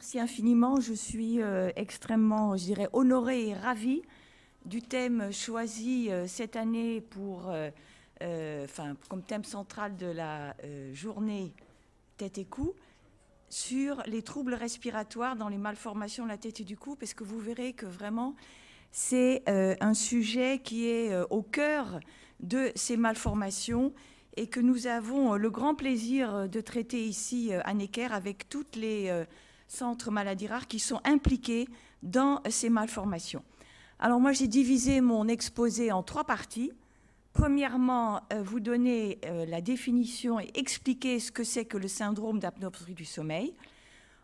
Merci infiniment. Je suis extrêmement, je dirais, honorée et ravie du thème choisi cette année pour, comme thème central de la journée tête et cou, sur les troubles respiratoires dans les malformations de la tête et du cou, parce que vous verrez que vraiment, c'est un sujet qui est au cœur de ces malformations et que nous avons le grand plaisir de traiter ici à Necker avec tous les centres maladies rares qui sont impliqués dans ces malformations. Alors moi, j'ai divisé mon exposé en 3 parties. Premièrement, vous donner la définition et expliquer ce que c'est que le syndrome d'apnée obstructive du sommeil.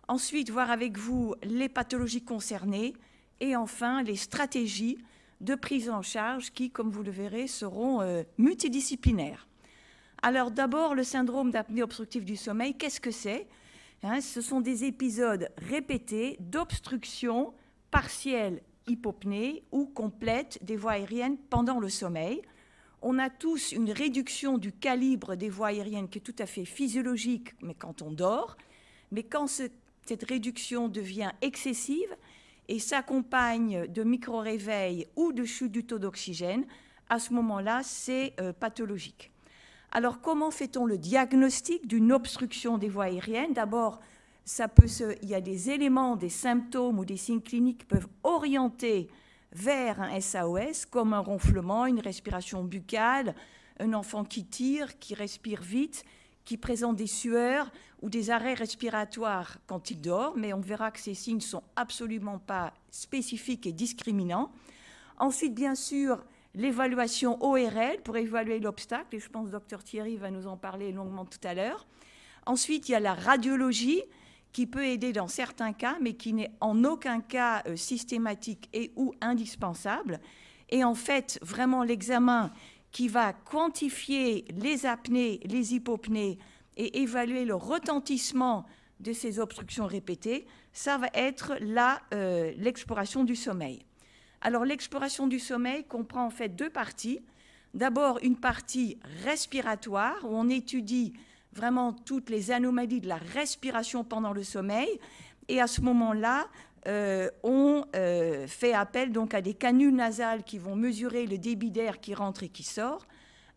Ensuite, voir avec vous les pathologies concernées. Et enfin, les stratégies de prise en charge qui, comme vous le verrez, seront multidisciplinaires. Alors d'abord, le syndrome d'apnée obstructive du sommeil, qu'est-ce que c'est? Ce sont des épisodes répétés d'obstruction partielle hypopnée ou complète des voies aériennes pendant le sommeil. On a tous une réduction du calibre des voies aériennes qui est tout à fait physiologique, mais quand on dort. Mais quand cette réduction devient excessive et s'accompagne de micro-réveils ou de chute du taux d'oxygène, à ce moment-là, c'est pathologique. Alors, comment fait-on le diagnostic d'une obstruction des voies aériennes? D'abord, il y a des éléments, des symptômes ou des signes cliniques qui peuvent orienter vers un SAOS, comme un ronflement, une respiration buccale, un enfant qui tire, qui respire vite, qui présente des sueurs ou des arrêts respiratoires quand il dort, mais on verra que ces signes ne sont absolument pas spécifiques et discriminants. Ensuite, bien sûr, l'évaluation ORL pour évaluer l'obstacle, et je pense que Dr Thierry va nous en parler longuement tout à l'heure. Ensuite, il y a la radiologie qui peut aider dans certains cas, mais qui n'est en aucun cas systématique et ou indispensable. Et en fait, vraiment l'examen qui va quantifier les apnées, les hypopnées et évaluer le retentissement de ces obstructions répétées, ça va être l'exploration du sommeil. Alors, l'exploration du sommeil comprend en fait 2 parties. D'abord, une partie respiratoire, où on étudie vraiment toutes les anomalies de la respiration pendant le sommeil. Et à ce moment-là, on fait appel donc à des canules nasales qui vont mesurer le débit d'air qui rentre et qui sort.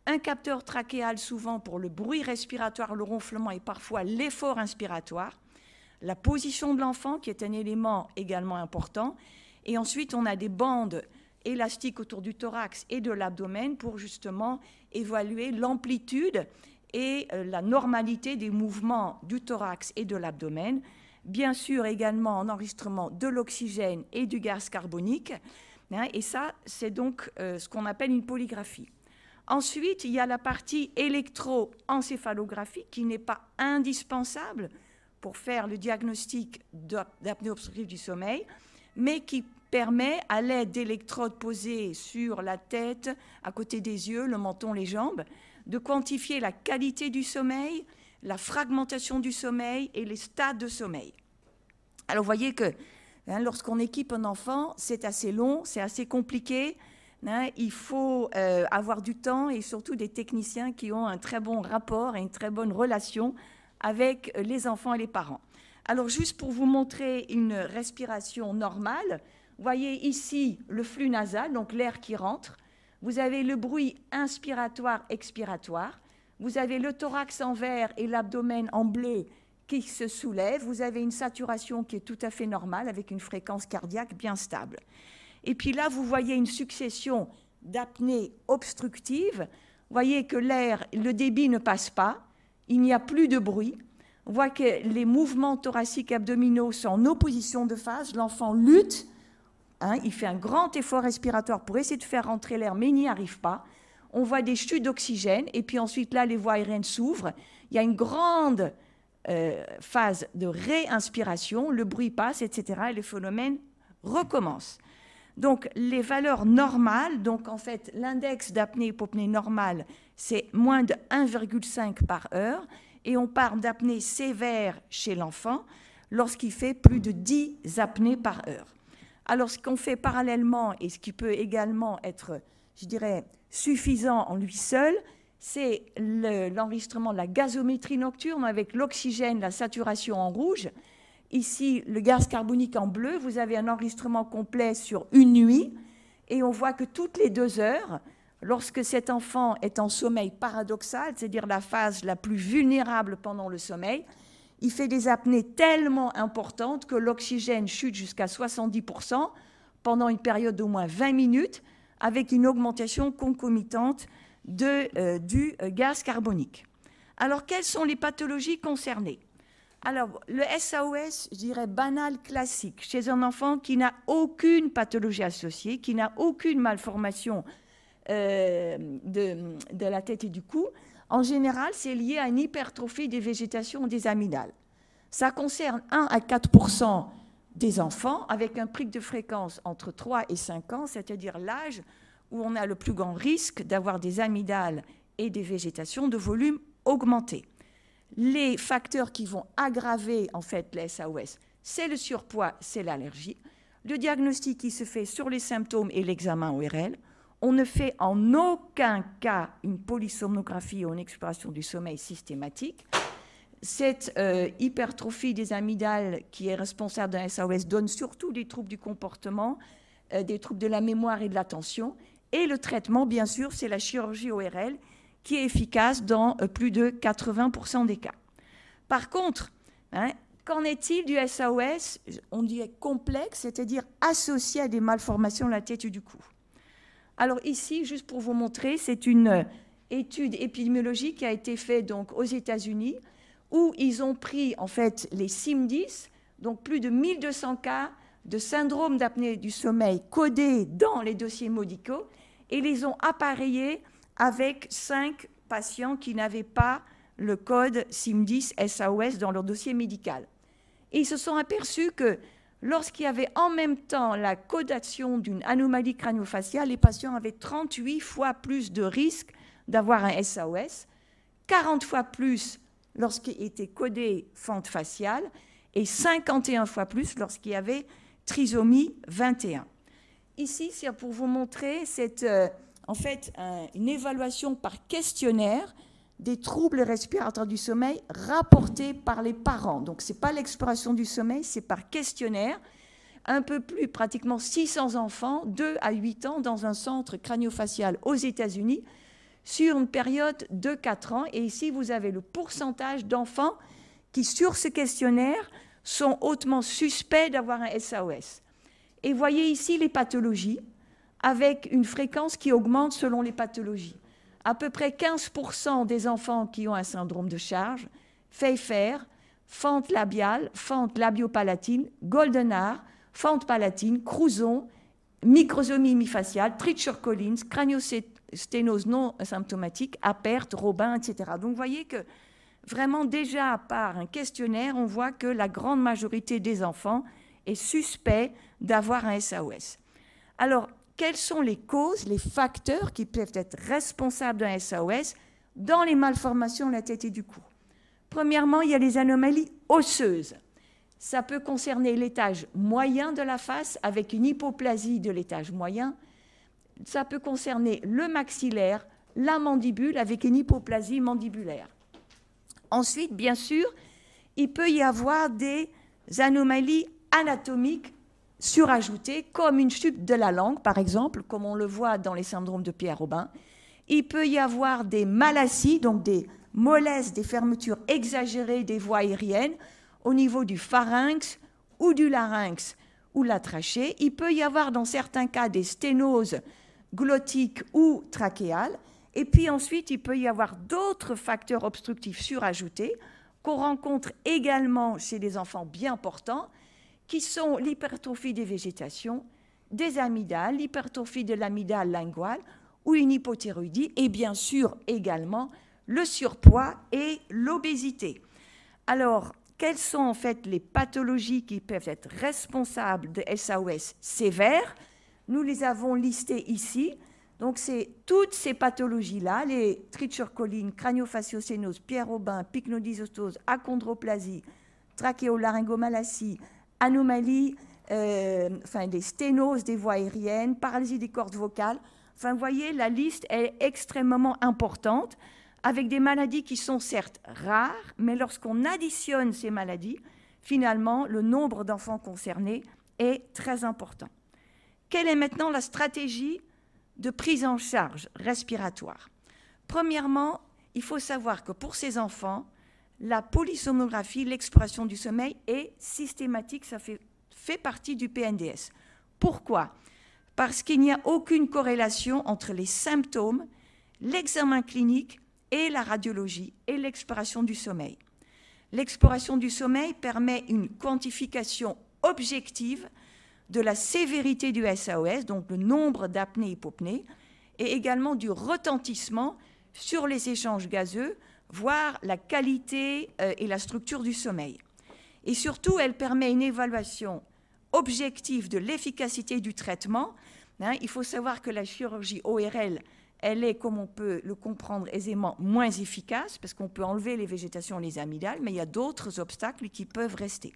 Un capteur trachéal, souvent pour le bruit respiratoire, le ronflement et parfois l'effort inspiratoire. La position de l'enfant, qui est un élément également important. Et ensuite, on a des bandes élastiques autour du thorax et de l'abdomen pour justement évaluer l'amplitude et la normalité des mouvements du thorax et de l'abdomen. Bien sûr, également en enregistrement de l'oxygène et du gaz carbonique. Et ça, c'est donc ce qu'on appelle une polygraphie. Ensuite, il y a la partie électroencéphalographie qui n'est pas indispensable pour faire le diagnostic d'apnée obstructive du sommeil, mais qui permet, à l'aide d'électrodes posées sur la tête, à côté des yeux, le menton, les jambes, de quantifier la qualité du sommeil, la fragmentation du sommeil et les stades de sommeil. Alors, vous voyez que lorsqu'on équipe un enfant, c'est assez long, c'est assez compliqué. Il faut avoir du temps et surtout des techniciens qui ont un très bon rapport et une très bonne relation avec les enfants et les parents. Alors, juste pour vous montrer une respiration normale, vous voyez ici le flux nasal, donc l'air qui rentre. Vous avez le bruit inspiratoire-expiratoire. Vous avez le thorax en vert et l'abdomen en bleu qui se soulèvent. Vous avez une saturation qui est tout à fait normale avec une fréquence cardiaque bien stable. Et puis là, vous voyez une succession d'apnées obstructives. Vous voyez que l'air, le débit ne passe pas. Il n'y a plus de bruit. On voit que les mouvements thoraciques abdominaux sont en opposition de phase. L'enfant lutte. Il fait un grand effort respiratoire pour essayer de faire rentrer l'air, mais il n'y arrive pas. On voit des chutes d'oxygène, et puis ensuite, là, les voies aériennes s'ouvrent. Il y a une grande phase de réinspiration, le bruit passe, etc., et le phénomène recommence. Donc, les valeurs normales, donc en fait, l'index d'apnée-hypopnée normale, c'est moins de 1,5 par heure, et on parle d'apnée sévère chez l'enfant lorsqu'il fait plus de 10 apnées par heure. Alors, ce qu'on fait parallèlement et ce qui peut également être, je dirais, suffisant en lui seul, c'est l'enregistrement de la gazométrie nocturne avec l'oxygène, la saturation en rouge. ici le gaz carbonique en bleu, vous avez un enregistrement complet sur une nuit, et on voit que toutes les 2 heures, lorsque cet enfant est en sommeil paradoxal, c'est-à-dire la phase la plus vulnérable pendant le sommeil, il fait des apnées tellement importantes que l'oxygène chute jusqu'à 70% pendant une période d'au moins 20 minutes, avec une augmentation concomitante du gaz carbonique. Alors, quelles sont les pathologies concernées? Alors, le SAOS, je dirais banal, classique, chez un enfant qui n'a aucune pathologie associée, qui n'a aucune malformation de la tête et du cou, en général, c'est lié à une hypertrophie des végétations des amygdales. Ça concerne 1 à 4% des enfants, avec un pic de fréquence entre 3 et 5 ans, c'est-à-dire l'âge où on a le plus grand risque d'avoir des amygdales et des végétations de volume augmenté. Les facteurs qui vont aggraver en fait les SAOS, c'est le surpoids, c'est l'allergie. Le diagnostic qui se fait sur les symptômes et l'examen ORL. On ne fait en aucun cas une polysomnographie ou une exploration du sommeil systématique. Cette hypertrophie des amygdales qui est responsable d'un SAOS donne surtout des troubles du comportement, des troubles de la mémoire et de l'attention. Et le traitement, bien sûr, c'est la chirurgie ORL qui est efficace dans plus de 80% des cas. Par contre, qu'en est-il du SAOS? On dirait complexe, c'est-à-dire associé à des malformations de la tête et du cou. Alors ici, juste pour vous montrer, c'est une étude épidémiologique qui a été faite donc aux États-Unis, où ils ont pris en fait les SIM10, donc plus de 1200 cas de syndrome d'apnée du sommeil codés dans les dossiers médicaux, et les ont appareillés avec 5 patients qui n'avaient pas le code SIM10 SAOS dans leur dossier médical. Et ils se sont aperçus que lorsqu'il y avait en même temps la codation d'une anomalie crânio-faciale, les patients avaient 38 fois plus de risque d'avoir un SAOS, 40 fois plus lorsqu'il était codé fente faciale et 51 fois plus lorsqu'il y avait trisomie 21. Ici, c'est pour vous montrer en fait une évaluation par questionnaire des troubles respiratoires du sommeil rapportés par les parents. Donc, ce n'est pas l'exploration du sommeil, c'est par questionnaire. Un peu plus, pratiquement 600 enfants, 2 à 8 ans, dans un centre crânio-facial aux États-Unis, sur une période de 4 ans. Et ici, vous avez le pourcentage d'enfants qui, sur ce questionnaire, sont hautement suspects d'avoir un SAOS. Et voyez ici les pathologies, avec une fréquence qui augmente selon les pathologies. À peu près 15% des enfants qui ont un syndrome de charge, Pfeiffer, fente labiale, fente labiopalatine, Goldenhar, fente palatine, Crouzon, microsomie hémifaciale, Treacher-Collins, craniosténose non symptomatique, Appert, Robin, etc. Donc vous voyez que vraiment déjà par un questionnaire, on voit que la grande majorité des enfants est suspect d'avoir un SAOS. Alors, quelles sont les causes, les facteurs qui peuvent être responsables d'un SAOS dans les malformations de la tête et du cou? Premièrement, il y a les anomalies osseuses. Ça peut concerner l'étage moyen de la face avec une hypoplasie de l'étage moyen. Ça peut concerner le maxillaire, la mandibule avec une hypoplasie mandibulaire. Ensuite, bien sûr, il peut y avoir des anomalies anatomiques surajoutées, comme une chute de la langue, par exemple, comme on le voit dans les syndromes de Pierre-Robin. Il peut y avoir des malacies, donc des mollesses, des fermetures exagérées des voies aériennes au niveau du pharynx ou du larynx ou la trachée. Il peut y avoir dans certains cas des sténoses glottiques ou trachéales. Et puis ensuite, il peut y avoir d'autres facteurs obstructifs surajoutés qu'on rencontre également chez les enfants bien portants, qui sont l'hypertrophie des végétations, des amygdales, l'hypertrophie de l'amygdale linguale ou une hypothyroïdie, et bien sûr également le surpoids et l'obésité. Alors, quelles sont en fait les pathologies qui peuvent être responsables de SAOS sévères? Nous les avons listées ici. Donc, c'est toutes ces pathologies-là, les Treacher-Collins, crânio-fasciocénose, Pierre-Robin, pycnodysostose, achondroplasie, trachéolaryngomalacie, anomalies, des sténoses des voies aériennes, paralysie des cordes vocales. Enfin, vous voyez, la liste est extrêmement importante, avec des maladies qui sont certes rares, mais lorsqu'on additionne ces maladies, finalement, le nombre d'enfants concernés est très important. Quelle est maintenant la stratégie de prise en charge respiratoire? Premièrement, il faut savoir que pour ces enfants, la polysomnographie, l'exploration du sommeil est systématique, ça fait partie du PNDS. Pourquoi? Parce qu'il n'y a aucune corrélation entre les symptômes, l'examen clinique et la radiologie et l'exploration du sommeil. L'exploration du sommeil permet une quantification objective de la sévérité du SAOS, donc le nombre d'apnées-hypopnées, et également du retentissement sur les échanges gazeux, voire la qualité et la structure du sommeil. Et surtout, elle permet une évaluation objective de l'efficacité du traitement. Il faut savoir que la chirurgie ORL, elle est, comme on peut le comprendre aisément, moins efficace, parce qu'on peut enlever les végétations, les amygdales, mais il y a d'autres obstacles qui peuvent rester.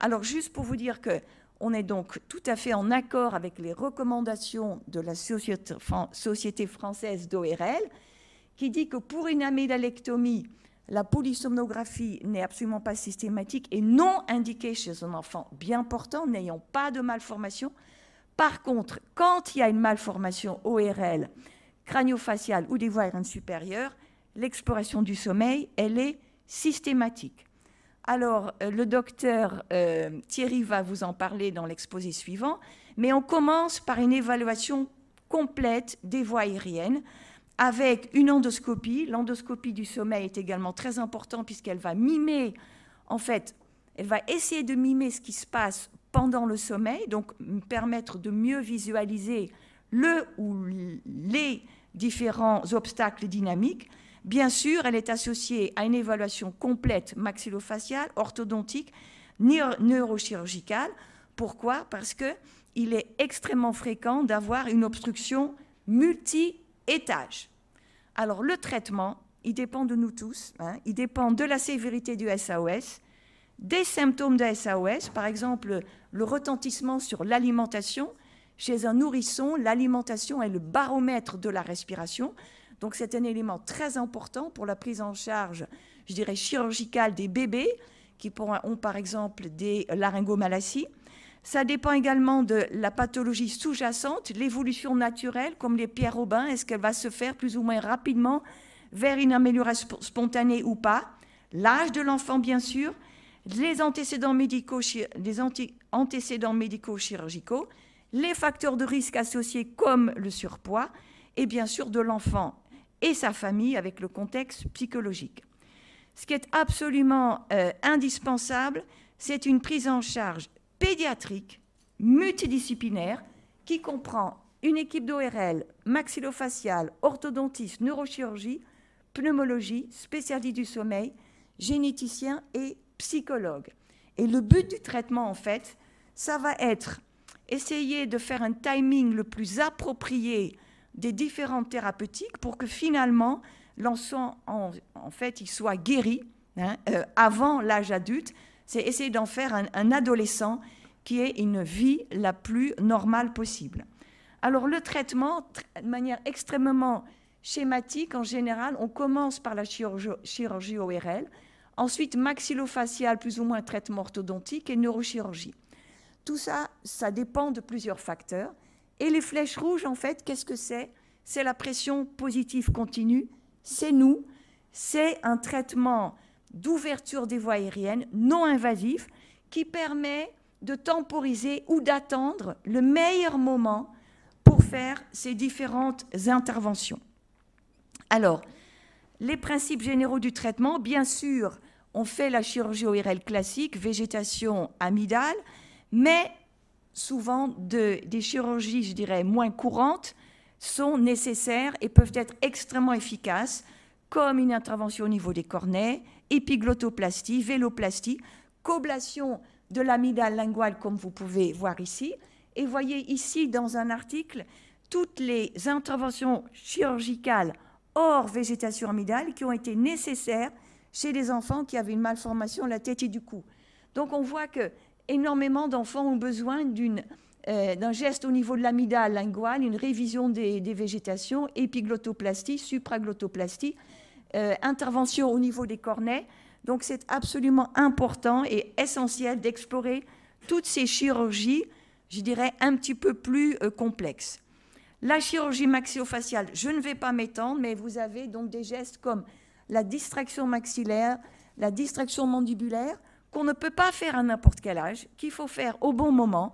Alors, juste pour vous dire qu'on est donc tout à fait en accord avec les recommandations de la Société française d'ORL, qui dit que pour une amygdalectomie, la polysomnographie n'est absolument pas systématique et non indiquée chez un enfant bien portant, n'ayant pas de malformation. Par contre, quand il y a une malformation ORL, crânio-faciale ou des voies aériennes supérieures, l'exploration du sommeil, elle est systématique. Alors, le docteur Thierry va vous en parler dans l'exposé suivant, mais on commence par une évaluation complète des voies aériennes avec une endoscopie. L'endoscopie du sommeil est également très importante puisqu'elle va mimer, en fait, elle va essayer de mimer ce qui se passe pendant le sommeil, donc permettre de mieux visualiser le ou les différents obstacles dynamiques. Bien sûr, elle est associée à une évaluation complète maxillofaciale, orthodontique, neurochirurgicale. Pourquoi? Parce qu'il est extrêmement fréquent d'avoir une obstruction multi-étage. Alors, le traitement, il dépend de nous tous, il dépend de la sévérité du SAOS, des symptômes de SAOS, par exemple le retentissement sur l'alimentation. Chez un nourrisson, l'alimentation est le baromètre de la respiration. Donc, c'est un élément très important pour la prise en charge, je dirais, chirurgicale des bébés qui ont, par exemple, des laryngomalacies. Ça dépend également de la pathologie sous-jacente, l'évolution naturelle, comme les Pierre Robin. Est-ce qu'elle va se faire plus ou moins rapidement vers une amélioration spontanée ou pas? L'âge de l'enfant, bien sûr. Les antécédents médico-chirurgicaux, les facteurs de risque associés comme le surpoids, et bien sûr de l'enfant et sa famille avec le contexte psychologique. Ce qui est absolument indispensable, c'est une prise en charge pédiatrique, multidisciplinaire, qui comprend une équipe d'ORL, maxillofaciale, orthodontiste, neurochirurgie, pneumologie, spécialité du sommeil, généticien et psychologue. Et le but du traitement, en fait, ça va être essayer de faire un timing le plus approprié des différentes thérapeutiques pour que finalement l'enfant, en fait, il soit guéri avant l'âge adulte. C'est essayer d'en faire un adolescent qui ait une vie la plus normale possible. Alors le traitement, de manière extrêmement schématique, en général, on commence par la chirurgie ORL, ensuite maxillofaciale, plus ou moins traitement orthodontique et neurochirurgie. Tout ça, ça dépend de plusieurs facteurs. Et les flèches rouges, en fait, qu'est-ce que c'est? C'est la pression positive continue, c'est nous, c'est un traitement d'ouverture des voies aériennes non invasif qui permet de temporiser ou d'attendre le meilleur moment pour faire ces différentes interventions. Alors, les principes généraux du traitement, bien sûr, on fait la chirurgie ORL classique, végétation amygdale, mais souvent des chirurgies, je dirais, moins courantes sont nécessaires et peuvent être extrêmement efficaces, comme une intervention au niveau des cornets, épiglottoplastie, véloplastie, coblation de l'amygdale linguale, comme vous pouvez voir ici. Et voyez ici, dans un article, toutes les interventions chirurgicales hors végétation amygdale qui ont été nécessaires chez des enfants qui avaient une malformation de la tête et du cou. Donc on voit que énormément d'enfants ont besoin d'un geste au niveau de l'amygdale linguale, une révision des végétations, épiglottoplastie, supraglottoplastie, intervention au niveau des cornets. Donc c'est absolument important et essentiel d'explorer toutes ces chirurgies, je dirais, un petit peu plus complexes. La chirurgie maxillofaciale, je ne vais pas m'étendre, mais vous avez donc des gestes comme la distraction maxillaire, la distraction mandibulaire, qu'on ne peut pas faire à n'importe quel âge, qu'il faut faire au bon moment.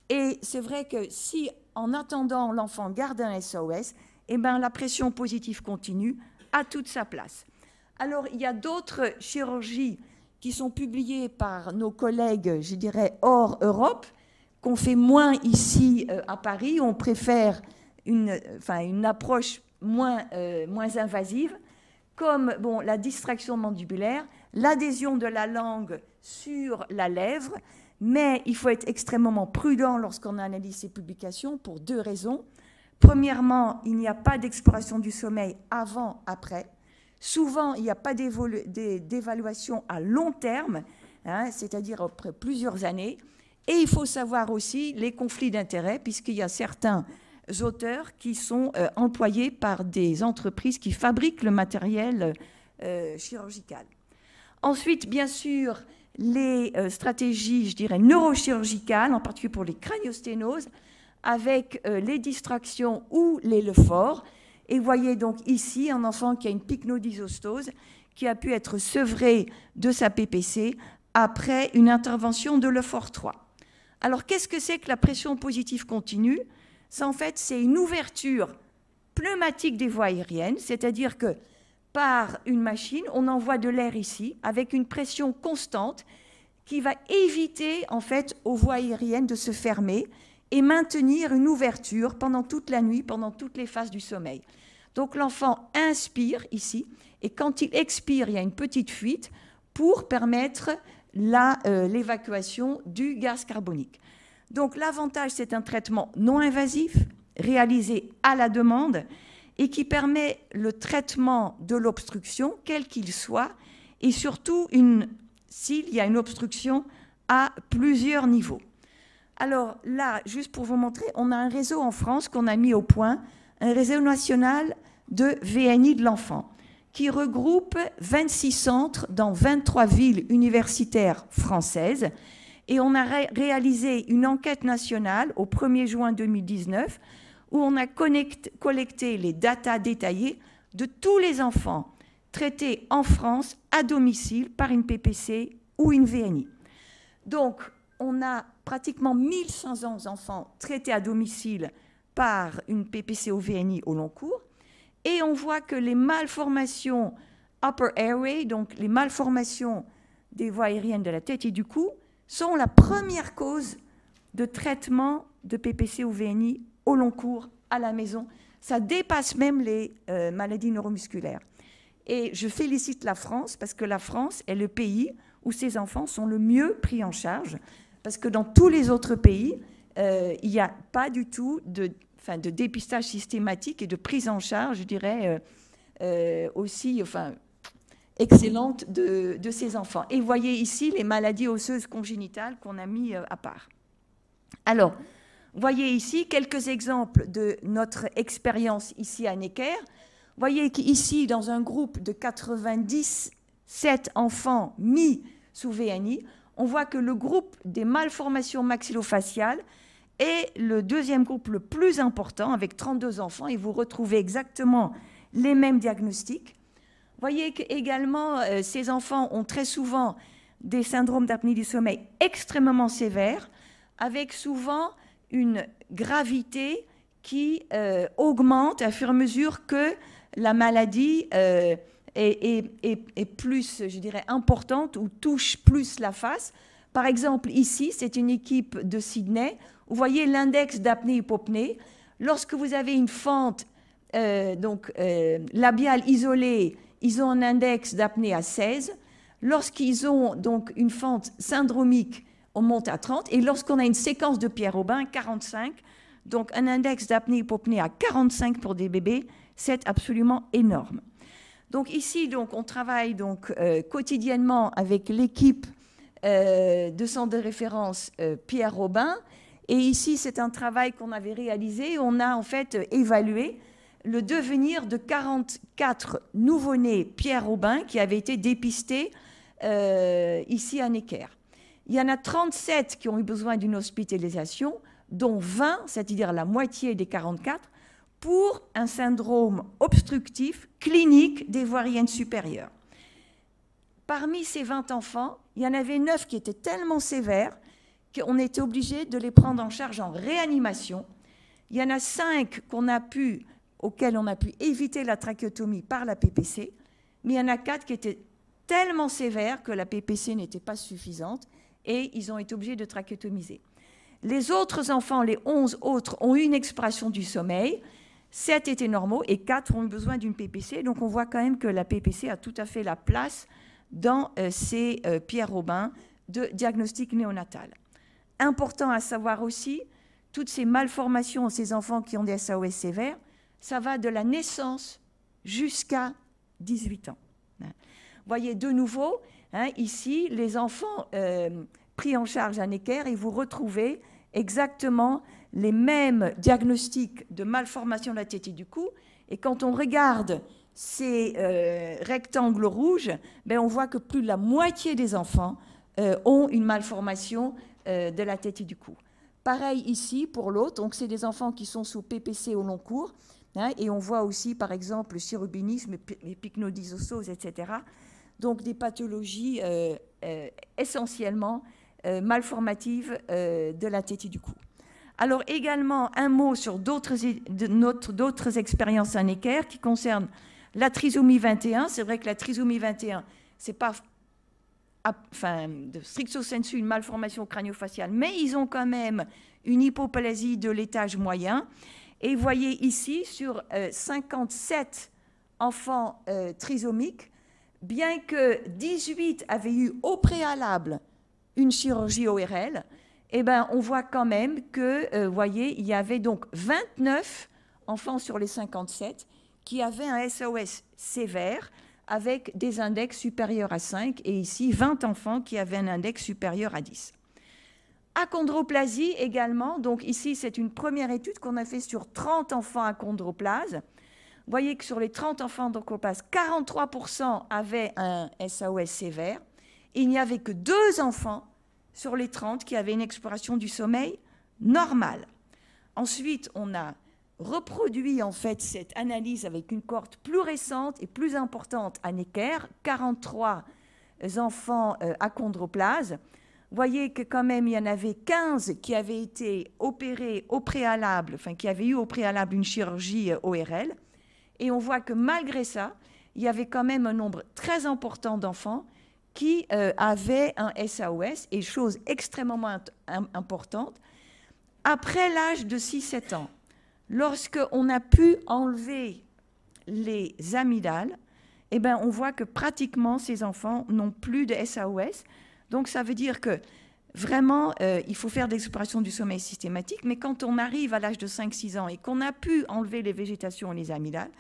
Et c'est vrai que si, en attendant, l'enfant garde un SOS, eh ben, la pression positive continue a toute sa place. Alors, il y a d'autres chirurgies qui sont publiées par nos collègues, je dirais, hors Europe, qu'on fait moins ici à Paris. On préfère une approche moins invasive, comme bon, la distraction mandibulaire, l'adhésion de la langue sur la lèvre, mais il faut être extrêmement prudent lorsqu'on analyse ces publications pour deux raisons. Premièrement, il n'y a pas d'exploration du sommeil avant-après. Souvent, il n'y a pas d'évaluation à long terme, hein, c'est-à-dire après plusieurs années. Et il faut savoir aussi les conflits d'intérêts, puisqu'il y a certains auteurs qui sont employés par des entreprises qui fabriquent le matériel chirurgical. Ensuite, bien sûr, les stratégies, je dirais, neurochirurgicales, en particulier pour les craniosténoses, avec les distractions ou les lephores. Et vous voyez donc ici un enfant qui a une pycnodysostose, qui a pu être sevré de sa PPC après une intervention de l'ephore 3. Alors, qu'est-ce que c'est que la pression positive continue? Ça, en fait, c'est une ouverture pneumatique des voies aériennes, c'est-à-dire que par une machine, on envoie de l'air ici avec une pression constante qui va éviter, en fait, aux voies aériennes de se fermer et maintenir une ouverture pendant toute la nuit, pendant toutes les phases du sommeil. Donc l'enfant inspire ici, et quand il expire, il y a une petite fuite pour permettre l'évacuation du gaz carbonique. Donc l'avantage, c'est un traitement non invasif, réalisé à la demande, et qui permet le traitement de l'obstruction, quel qu'il soit, et surtout s'il y a une obstruction à plusieurs niveaux. Alors là, juste pour vous montrer, on a un réseau en France qu'on a mis au point, un réseau national de VNI de l'enfant, qui regroupe 26 centres dans 23 villes universitaires françaises. Et on a réalisé une enquête nationale au 1er juin 2019 où on a collecté les datas détaillées de tous les enfants traités en France à domicile par une PPC ou une VNI. Donc, on a pratiquement 1500 enfants traités à domicile par une PPC ou VNI au long cours. Et on voit que les malformations upper airway, donc les malformations des voies aériennes de la tête et du cou, sont la première cause de traitement de PPC ou VNI au long cours à la maison. Ça dépasse même les maladies neuromusculaires. Et je félicite la France parce que la France est le pays où ces enfants sont le mieux pris en charge. Parce que dans tous les autres pays, il n'y a pas du tout de dépistage systématique et de prise en charge, je dirais, aussi excellente de ces enfants. Et vous voyez ici les maladies osseuses congénitales qu'on a mis à part. Alors, vous voyez ici quelques exemples de notre expérience ici à Necker. Vous voyez qu'ici, dans un groupe de 97 enfants mis sous VNI, on voit que le groupe des malformations maxillofaciales est le deuxième groupe le plus important, avec 32 enfants, et vous retrouvez exactement les mêmes diagnostics. Vous voyez qu'également, ces enfants ont très souvent des syndromes d'apnée du sommeil extrêmement sévères, avec souvent une gravité qui augmente à fur et à mesure que la maladie est plus, je dirais, importante ou touche plus la face. Par exemple, ici, c'est une équipe de Sydney. Vous voyez l'index d'apnée-hypopnée. Lorsque vous avez une fente labiale isolée, ils ont un index d'apnée à 16. Lorsqu'ils ont donc une fente syndromique, on monte à 30. Et lorsqu'on a une séquence de Pierre-Robin, 45. Donc un index d'apnée-hypopnée à 45 pour des bébés, c'est absolument énorme. Donc ici, on travaille quotidiennement avec l'équipe de centre de référence Pierre-Robin. Et ici, c'est un travail qu'on avait réalisé. On a en fait évalué le devenir de 44 nouveau-nés Pierre-Robin qui avaient été dépistés ici à Necker. Il y en a 37 qui ont eu besoin d'une hospitalisation, dont 20, c'est-à-dire la moitié des 44, pour un syndrome obstructif clinique des voies aériennes supérieures. Parmi ces 20 enfants, il y en avait 9 qui étaient tellement sévères qu'on était obligé de les prendre en charge en réanimation. Il y en a 5 auxquels on a pu éviter la trachéotomie par la PPC, mais il y en a 4 qui étaient tellement sévères que la PPC n'était pas suffisante et ils ont été obligés de trachéotomiser. Les autres enfants, les 11 autres, ont eu une expiration du sommeil, 7 étaient normaux et 4 ont eu besoin d'une PPC. Donc on voit quand même que la PPC a tout à fait la place dans ces Pierre Robin de diagnostic néonatal. Important à savoir aussi, toutes ces malformations, ces enfants qui ont des SAOS sévères, ça va de la naissance jusqu'à 18 ans. Vous voyez de nouveau, ici, les enfants pris en charge à Necker et vous retrouvez exactement les mêmes diagnostics de malformation de la tétide du cou. Et quand on regarde ces rectangles rouges, ben on voit que plus de la moitié des enfants ont une malformation de la tétide du cou. Pareil ici pour l'autre, donc c'est des enfants qui sont sous PPC au long cours, et on voit aussi par exemple le chérubénisme, les pycnodysostoses, etc. Donc des pathologies essentiellement malformatives de la tétide du cou. Alors également un mot sur d'autres expériences à Necker qui concernent la trisomie 21. C'est vrai que la trisomie 21, c'est pas de stricto sensu une malformation crânio-faciale, mais ils ont quand même une hypoplasie de l'étage moyen. Et vous voyez ici, sur 57 enfants trisomiques, bien que 18 avaient eu au préalable une chirurgie ORL, eh ben, on voit quand même que, vous voyez, il y avait donc 29 enfants sur les 57 qui avaient un SAOS sévère avec des index supérieurs à 5, et ici 20 enfants qui avaient un index supérieur à 10. Achondroplasie également, donc ici c'est une première étude qu'on a fait sur 30 enfants achondroplase. Vous voyez que sur les 30 enfants achondroplase, 43% avaient un SAOS sévère. Il n'y avait que 2 enfants sur les 30 qui avaient une exploration du sommeil normale. Ensuite, on a reproduit en fait cette analyse avec une cohorte plus récente et plus importante à Necker, 43 enfants achondroplase. Vous voyez que quand même, il y en avait 15 qui avaient été opérés au préalable, enfin qui avaient eu au préalable une chirurgie ORL. Et on voit que malgré ça, il y avait quand même un nombre très important d'enfants qui avaient un SAOS, et chose extrêmement importante, après l'âge de 6-7 ans, lorsqu'on a pu enlever les amygdales, eh ben, on voit que pratiquement ces enfants n'ont plus de SAOS. Donc ça veut dire que vraiment, il faut faire des explorations du sommeil systématique, mais quand on arrive à l'âge de 5-6 ans et qu'on a pu enlever les végétations et les amygdales,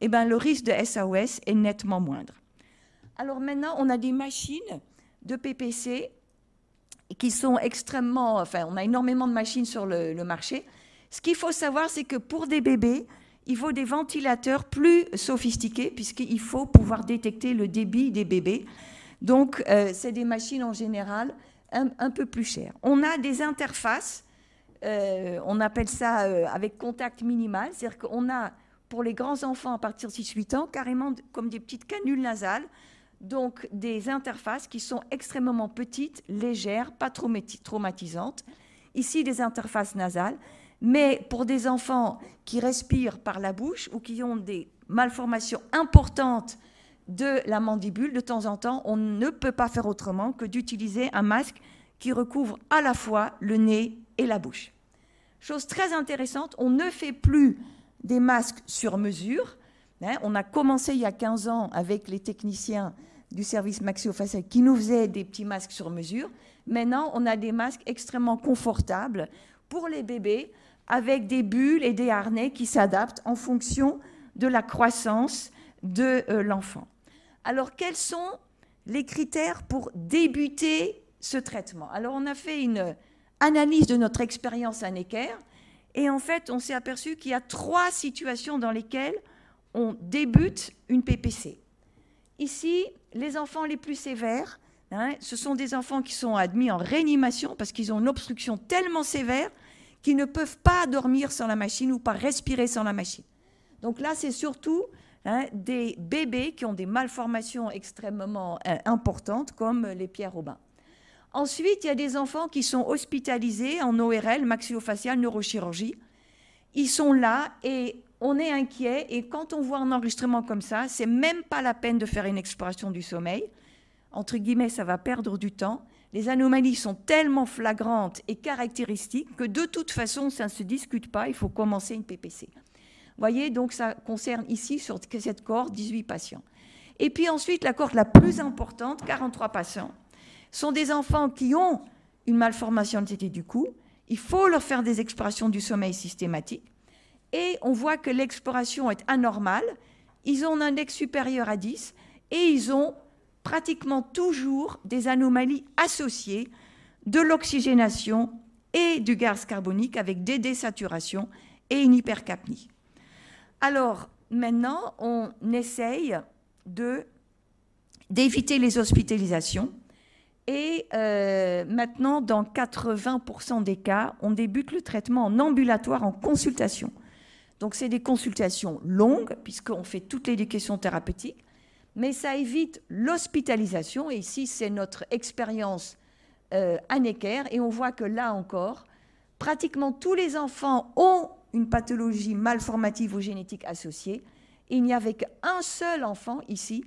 eh ben, le risque de SAOS est nettement moindre. Alors maintenant, on a des machines de PPC qui sont extrêmement... Enfin, on a énormément de machines sur le marché. Ce qu'il faut savoir, c'est que pour des bébés, il faut des ventilateurs plus sophistiqués puisqu'il faut pouvoir détecter le débit des bébés. Donc, c'est des machines en général un peu plus chères. On a des interfaces, on appelle ça avec contact minimal, c'est-à-dire qu'on a, pour les grands enfants à partir de 6-8 ans, carrément comme des petites canules nasales, donc des interfaces qui sont extrêmement petites, légères, pas traumatisantes. Ici, des interfaces nasales, mais pour des enfants qui respirent par la bouche ou qui ont des malformations importantes de la mandibule, de temps en temps, on ne peut pas faire autrement que d'utiliser un masque qui recouvre à la fois le nez et la bouche. Chose très intéressante, on ne fait plus des masques sur mesure. On a commencé il y a 15 ans avec les techniciens du service maxillofacial qui nous faisaient des petits masques sur mesure. Maintenant, on a des masques extrêmement confortables pour les bébés avec des bulles et des harnais qui s'adaptent en fonction de la croissance de l'enfant. Alors, quels sont les critères pour débuter ce traitement? Alors, on a fait une analyse de notre expérience à Necker et en fait, on s'est aperçu qu'il y a 3 situations dans lesquelles on débute une PPC. ici, les enfants les plus sévères, hein, ce sont des enfants qui sont admis en réanimation parce qu'ils ont une obstruction tellement sévère qu'ils ne peuvent pas dormir sans la machine ou pas respirer sans la machine. Donc là, c'est surtout des bébés qui ont des malformations extrêmement importantes, comme les Pierre-Robin. Ensuite, il y a des enfants qui sont hospitalisés en ORL, maxillofaciale, neurochirurgie. Ils sont là et on est inquiet. Et quand on voit un enregistrement comme ça, c'est même pas la peine de faire une exploration du sommeil. Entre guillemets, ça va perdre du temps. Les anomalies sont tellement flagrantes et caractéristiques que de toute façon, ça ne se discute pas. Il faut commencer une PPC. Vous voyez, donc ça concerne ici, sur cette cohorte, 18 patients. Et puis ensuite, la cohorte la plus importante, 43 patients, sont des enfants qui ont une malformation de TT du cou. Il faut leur faire des explorations du sommeil systématiques. Et on voit que l'exploration est anormale. Ils ont un index supérieur à 10 et ils ont pratiquement toujours des anomalies associées de l'oxygénation et du gaz carbonique avec des désaturations et une hypercapnie. Alors, maintenant, on essaye d'éviter les hospitalisations. Et maintenant, dans 80% des cas, on débute le traitement en ambulatoire, en consultation. Donc, c'est des consultations longues, puisqu'on fait toute l'éducation thérapeutique, mais ça évite l'hospitalisation. Et ici, c'est notre expérience à Necker. Et on voit que là encore, pratiquement tous les enfants ont une pathologie malformative ou génétique associée. Et il n'y avait qu'un seul enfant ici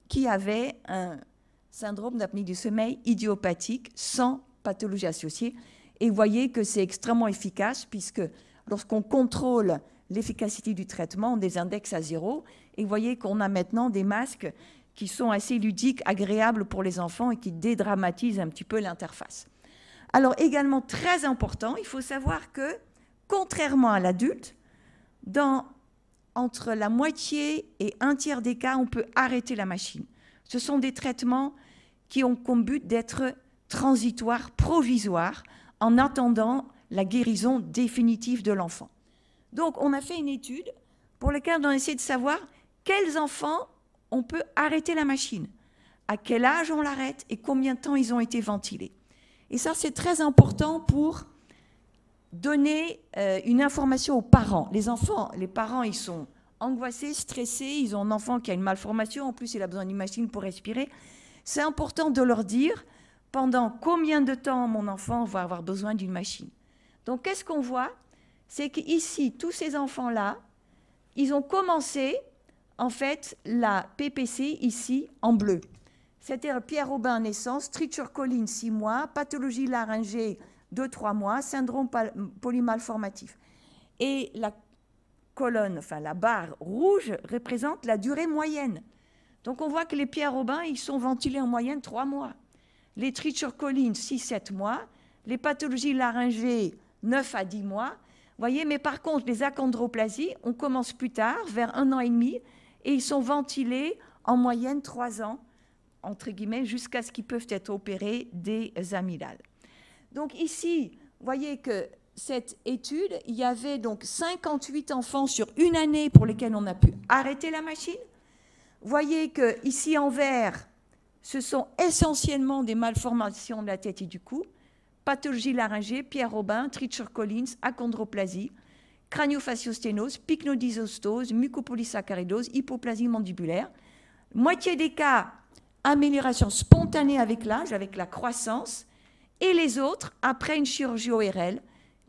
qui avait un syndrome d'apnée du sommeil idiopathique sans pathologie associée. Et vous voyez que c'est extrêmement efficace puisque lorsqu'on contrôle l'efficacité du traitement, on des index à 0. Et vous voyez qu'on a maintenant des masques qui sont assez ludiques, agréables pour les enfants et qui dédramatisent un petit peu l'interface. Alors également très important, il faut savoir que contrairement à l'adulte, entre la moitié et un tiers des cas, on peut arrêter la machine. Ce sont des traitements qui ont comme but d'être transitoires, provisoires, en attendant la guérison définitive de l'enfant. Donc, on a fait une étude pour laquelle on a essayé de savoir quels enfants on peut arrêter la machine, à quel âge on l'arrête et combien de temps ils ont été ventilés. Et ça, c'est très important pour donner une information aux parents. Les parents, ils sont angoissés, stressés, ils ont un enfant qui a une malformation, en plus il a besoin d'une machine pour respirer. C'est important de leur dire pendant combien de temps mon enfant va avoir besoin d'une machine. Donc qu'est-ce qu'on voit? C'est qu'ici, tous ces enfants-là, ils ont commencé en fait la PPC ici en bleu. C'était Pierre-Robin naissance, Treacher Collins 6 mois, pathologie laryngée 2-3 mois, syndrome polymalformatif. Et la colonne, enfin la barre rouge représente la durée moyenne. Donc on voit que les Pierre-Robin, ils sont ventilés en moyenne 3 mois. Les Treacher Collins 6-7 mois, les pathologies laryngées 9 à 10 mois. Vous voyez, mais par contre, les achondroplasies, on commence plus tard, vers 1 an et demi, et ils sont ventilés en moyenne 3 ans, entre guillemets, jusqu'à ce qu'ils peuvent être opérés des amygdales. Donc ici, vous voyez que cette étude, il y avait donc 58 enfants sur une année pour lesquels on a pu arrêter la machine. Vous voyez que ici en vert, ce sont essentiellement des malformations de la tête et du cou, pathologie laryngée, Pierre-Robin, Treacher Collins, achondroplasie, crâniofaciosténose, pycnodysostose, mucopolysaccharidose, hypoplasie mandibulaire. Moitié des cas, amélioration spontanée avec l'âge, avec la croissance, et les autres après une chirurgie ORL,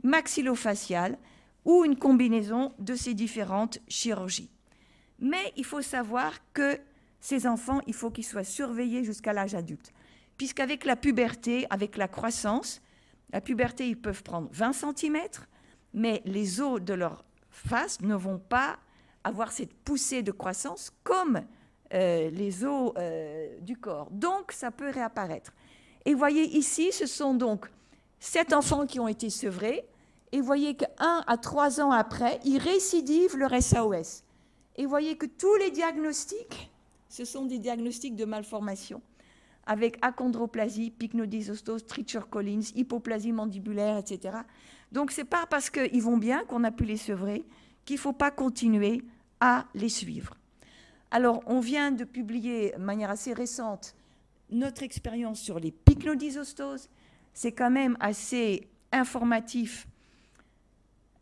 maxillofaciale ou une combinaison de ces différentes chirurgies. Mais il faut savoir que ces enfants, il faut qu'ils soient surveillés jusqu'à l'âge adulte. Puisqu'avec la puberté, avec la croissance, la puberté, ils peuvent prendre 20 cm, mais les os de leur face ne vont pas avoir cette poussée de croissance comme les os du corps. Donc, ça peut réapparaître. Et vous voyez ici, ce sont donc 7 enfants qui ont été sevrés. Et vous voyez que 1 à 3 ans après, ils récidivent leur SAOS. Et vous voyez que tous les diagnostics, ce sont des diagnostics de malformation, avec achondroplasie, pycnodysostose, Treacher Collins, hypoplasie mandibulaire, etc. Donc, ce n'est pas parce qu'ils vont bien qu'on a pu les sevrer qu'il ne faut pas continuer à les suivre. Alors, on vient de publier, de manière assez récente, notre expérience sur les pycnodysostoses. C'est quand même assez informatif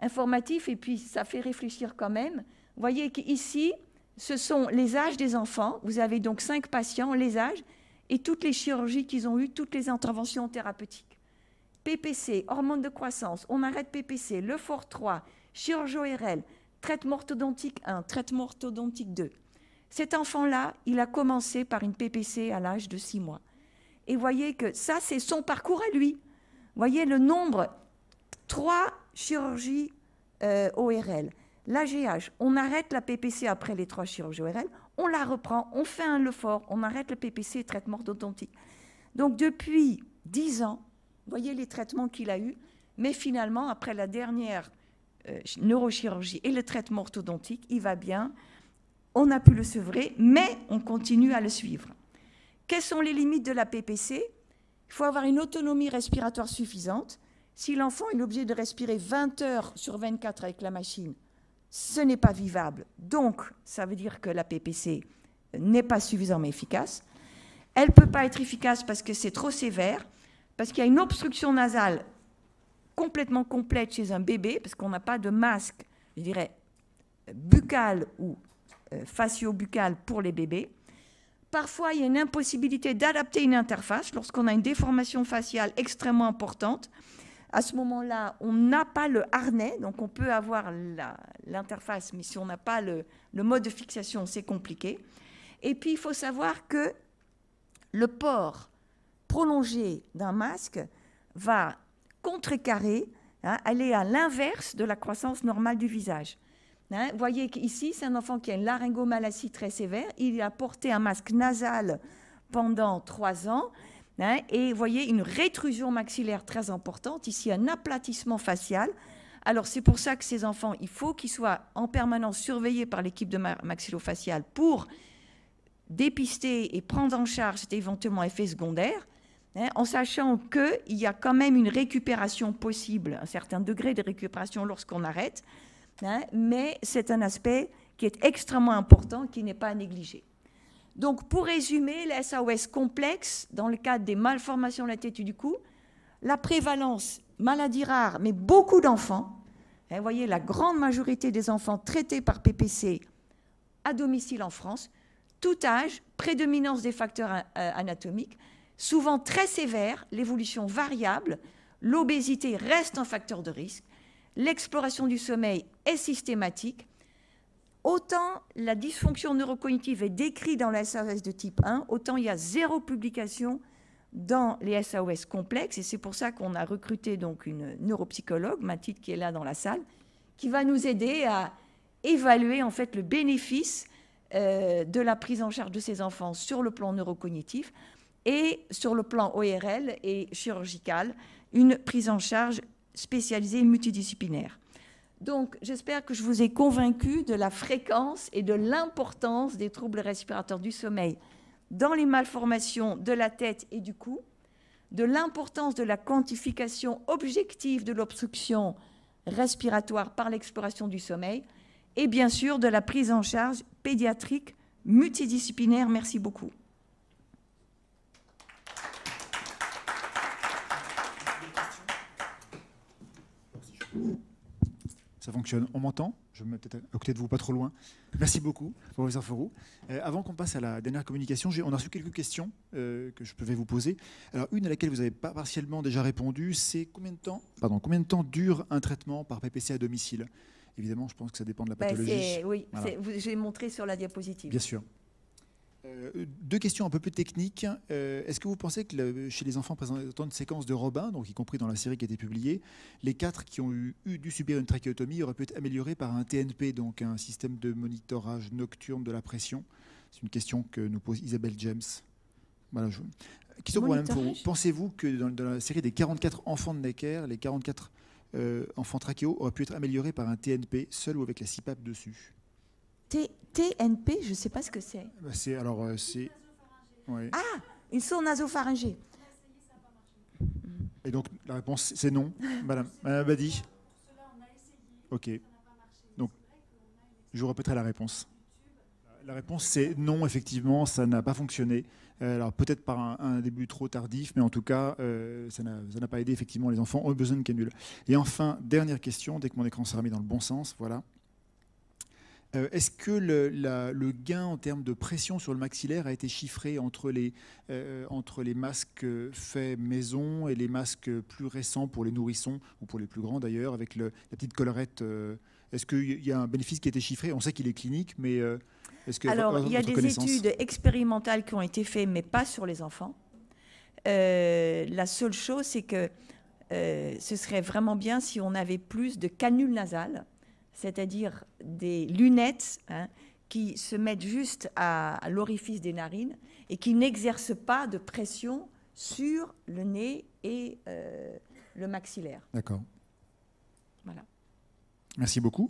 et puis ça fait réfléchir quand même. Vous voyez qu'ici, ce sont les âges des enfants. Vous avez donc 5 patients, les âges, et toutes les chirurgies qu'ils ont eues, toutes les interventions thérapeutiques. PPC, hormones de croissance, on arrête PPC, le FOR 3, chirurgie ORL, traitement orthodontique 1, traitement orthodontique 2. Cet enfant-là, il a commencé par une PPC à l'âge de 6 mois. Et vous voyez que ça, c'est son parcours à lui. Vous voyez le nombre, 3 chirurgies ORL. L'AGH, on arrête la PPC après les 3 chirurgies ORL, on la reprend, on fait un Lefort, on arrête le PPC, traitement orthodontique. Donc depuis 10 ans, vous voyez les traitements qu'il a eus, mais finalement, après la dernière neurochirurgie et le traitement orthodontique, il va bien, on a pu le sevrer, mais on continue à le suivre. Quelles sont les limites de la PPC? Il faut avoir une autonomie respiratoire suffisante. Si l'enfant est obligé de respirer 20 heures sur 24 avec la machine, ce n'est pas vivable. Donc, ça veut dire que la PPC n'est pas suffisamment efficace. Elle ne peut pas être efficace parce que c'est trop sévère, parce qu'il y a une obstruction nasale complètement complète chez un bébé, parce qu'on n'a pas de masque, je dirais, buccal ou facio-buccal pour les bébés. Parfois, il y a une impossibilité d'adapter une interface lorsqu'on a une déformation faciale extrêmement importante. À ce moment-là, on n'a pas le harnais, donc on peut avoir l'interface, mais si on n'a pas le mode de fixation, c'est compliqué. Et puis, il faut savoir que le port prolongé d'un masque va contrecarrer, aller à l'inverse de la croissance normale du visage. Vous voyez qu'ici, c'est un enfant qui a une laryngomalacie très sévère. Il a porté un masque nasal pendant 3 ans. Et vous voyez une rétrusion maxillaire très importante. Ici, un aplatissement facial. Alors, c'est pour ça que ces enfants, il faut qu'ils soient en permanence surveillés par l'équipe de maxillofaciale pour dépister et prendre en charge cet éventuellement effet secondaire, en sachant qu'il y a quand même une récupération possible, un certain degré de récupération lorsqu'on arrête, mais c'est un aspect qui est extrêmement important, qui n'est pas à négliger. Donc, pour résumer, le SAOS complexe, dans le cadre des malformations de la tête et du cou, la prévalence, maladie rare, mais beaucoup d'enfants, vous voyez, la grande majorité des enfants traités par PPC à domicile en France, tout âge, prédominance des facteurs anatomiques, souvent très sévère, l'évolution variable, l'obésité reste un facteur de risque, l'exploration du sommeil est systématique. Autant la dysfonction neurocognitive est décrite dans le SAOS de type 1, autant il y a 0 publication dans les SAOS complexes. Et c'est pour ça qu'on a recruté donc une neuropsychologue, Mathilde, qui est là dans la salle, qui va nous aider à évaluer en fait le bénéfice de la prise en charge de ces enfants sur le plan neurocognitif et sur le plan ORL et chirurgical, une prise en charge spécialisée et multidisciplinaire. Donc, j'espère que je vous ai convaincu de la fréquence et de l'importance des troubles respirateurs du sommeil dans les malformations de la tête et du cou, de l'importance de la quantification objective de l'obstruction respiratoire par l'exploration du sommeil et bien sûr de la prise en charge pédiatrique multidisciplinaire. Merci beaucoup. Ça fonctionne. On m'entend? Je me mets peut-être à côté de vous, pas trop loin. Merci beaucoup, professeur Fourroux. Avant qu'on passe à la dernière communication, on a reçu quelques questions que je pouvais vous poser. Alors, une à laquelle vous avez pas partiellement déjà répondu, c'est combien de temps dure un traitement par PPC à domicile? Évidemment, je pense que ça dépend de la pathologie. Oui, voilà. J'ai montré sur la diapositive. Bien sûr. 2 questions un peu plus techniques. Est-ce que vous pensez que chez les enfants présentant une séquence de Robin, donc y compris dans la série qui a été publiée, les 4 qui ont dû subir une trachéotomie auraient pu être améliorés par un TNP, donc un système de monitorage nocturne de la pression? C'est une question que nous pose Isabelle James. Voilà, question pour Madame Fourroux. Pensez-vous que dans la série des 44 enfants de Necker, les 44 enfants trachéos auraient pu être améliorés par un TNP, seul ou avec la CPAP dessus? TNP, je ne sais pas ce que c'est. C'est ouais. Ah, une sonde nasopharyngée. Et donc la réponse c'est non, Madame Badi. Ok. Donc je vous répéterai la réponse. La réponse, c'est non, effectivement, ça n'a pas fonctionné. Alors peut-être par un début trop tardif, mais en tout cas, ça n'a pas aidé. Effectivement, les enfants ont besoin de cannules. Et enfin, dernière question, dès que mon écran sera mis dans le bon sens, voilà. Est-ce que le gain en termes de pression sur le maxillaire a été chiffré entre les masques faits maison et les masques plus récents pour les nourrissons, ou pour les plus grands d'ailleurs, avec la petite collerette est-ce qu'il y a un bénéfice qui a été chiffré? On sait qu'il est clinique, mais est-ce que... Alors, il y a des études expérimentales qui ont été faites, mais pas sur les enfants. La seule chose, c'est que ce serait vraiment bien si on avait plus de canules nasales, c'est-à-dire des lunettes qui se mettent juste à l'orifice des narines et qui n'exercent pas de pression sur le nez et le maxillaire. D'accord. Voilà. Merci beaucoup.